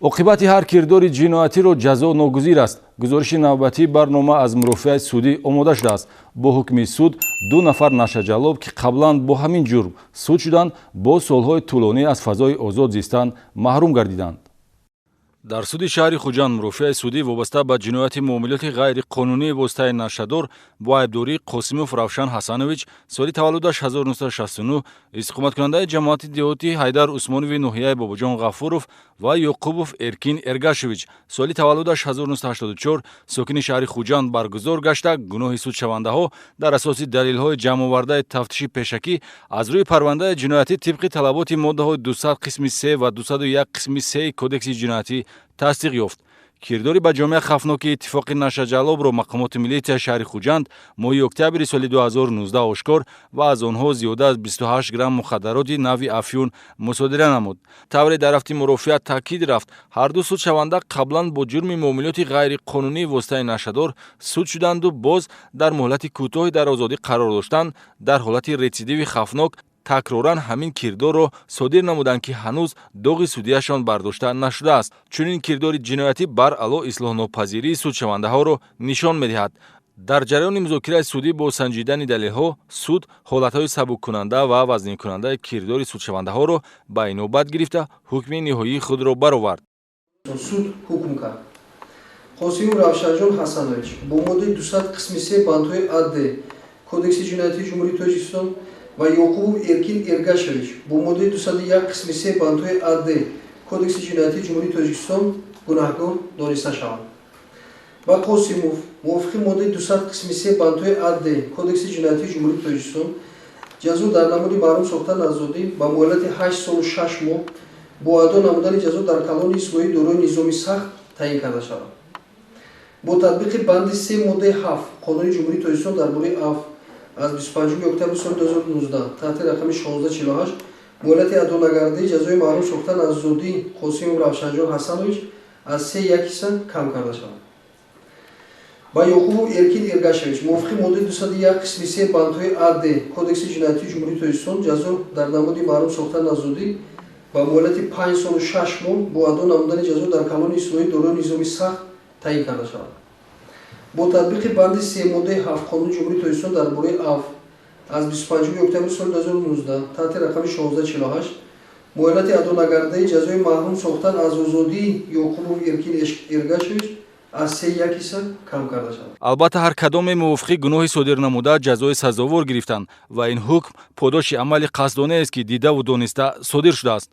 عاقبت هر کردار جنایتی را جزا ناگزیر است. گزارش نوبتی برنامه از مرافعه سودی آماده شده است. با حکم سود دو نفر نشه‌جلاب که قبلا با همین جرم سود شدند با سالهای طولانی از فضای آزاد زیستن محروم گردیدند. در суди шаҳри Хуҷанд мурофиаи судӣ вобаста ба ҷинояти муомилоти ғайриқонунии воситаи нашадор бо айбдории Қосимов Равшан Ҳасанович соли таваллудаш 1969, истиқоматкунандаи ҷамоати деҳотӣ Ҳайдар Усмонови ноҳияи Бобоҷон Ғафуров ва Ёқубов Эркин Эргашевич соли таваллудаш 1984 сокини шаҳри Хуҷанд баргузор гашта, гуноҳи судшавандаҳо дар асоси далелҳои ҷамъовардаи тафтиши пешакӣ аз рӯи парвандаи ҷиноятӣ тибқи талаботи моддаҳои 200 қисми 3 ва 201 қисми 3 кодекси ҷиноятӣ тасдиқ ёфт. Кирдори ба ҷомеа хафноки иттифоқи нашаҷалобро мақомоти милитсияи шаҳри Хуҷанд моҳи октябри соли 2019 ошкор ва аз онҳо зиёда аз 28 грамм мухаддароти нави афюн мусодира намуд. тавре дар ҳафти мурофиат таъкид рафт, ҳар ду судшаванда қаблан бо ҷурми муомилоти ғайриқонунии воситаи нашадор суд шуданду боз дар муҳлати кӯтоҳи дар озодӣ қарор доштанд, дар ҳолати рецидиви хафнок такроран ҳамин кирдорро содир намуданд ки ҳанӯз доғи судияшон бардошта нашудааст. Чунин кирдори ҷиноятӣ бар ало ислоҳнопазирии судшавандаҳоро нишон медиҳад. дар ҷараёни музокираи судӣ бо санҷидани далелҳо суд ҳолатҳои сабуккунанда ва вазнинкунандаи кирдори судшавандаҳоро ба инобат гирифта ҳукми ниҳоии худро баровард. суд ҳукм кард Қосимов Равшанҷон Ҳасанович бо моддаи 200 қисми 3 бандҳои АД кодекси ҷиноятии ҷумҳурии Тоҷикистон ва Ёқубов Эркин Эргашевич бо моддаи 201 қисми 3 бандҳои АД кодекси ҷиноятии ҷумҳурии Тоҷикистон гунаҳкор дониста шаванд. ва Қосимов мувофиқи моддаи 200 қисми 3 бандҳои АД кодекси ҷиноятии ҷумҳурии Тоҷикистон ҷазо дар намуди маҳрум сохтан аз озодӣ ба муҳлати 8 солу 6 моҳ бо адо намудани ҷазо дар калони ислоҳӣ дорои низоми сахт таъин карда шавад. бо татбиқи банди 3 моддаи 7 қонуни ҷумҳурии Тоҷикистон дар бораи афв аз 25 октябри соли 2019 таҳти рақами 1648 муҳлати адонагардии ҷазои маҳрум сохтан аз озодии Қосимов Равшанҷон Ҳасанович аз 3 ҳисса кам карда шавад. ба Ёқубов Эркин Эргашевич мувофиқи моддаи 201 қисми 3 бандҳои АД кодекси ҷиноятии ҷумҳурии Тоҷикистон ҷазо дар намуди маҳрум сохтан аз озодӣ ба муҳлати 5 солу 6 моҳ бо адо намудани ҷазо дар калони ислоҳӣ дорои низоми сахт таъин карда шавад. бо татбиқи банди 3 моддаи 7 қонуни ҷумҳурии Тоҷикистон дар бораи афв аз 25 октябри соли 2019 таҳти рақами 1648 муҳлати адонагардии ҷазои маҳрум сохтан аз озодии Ёқубов Эркин Эргашевич аз 3 ҳисса кам карда шавад. албатта ҳар кадоме мувофиқи гуноҳи содир намуда ҷазои сазовор гирифтанд ва ин ҳукм подоши амали қасдонеест ки дидаву дониста содир шудааст.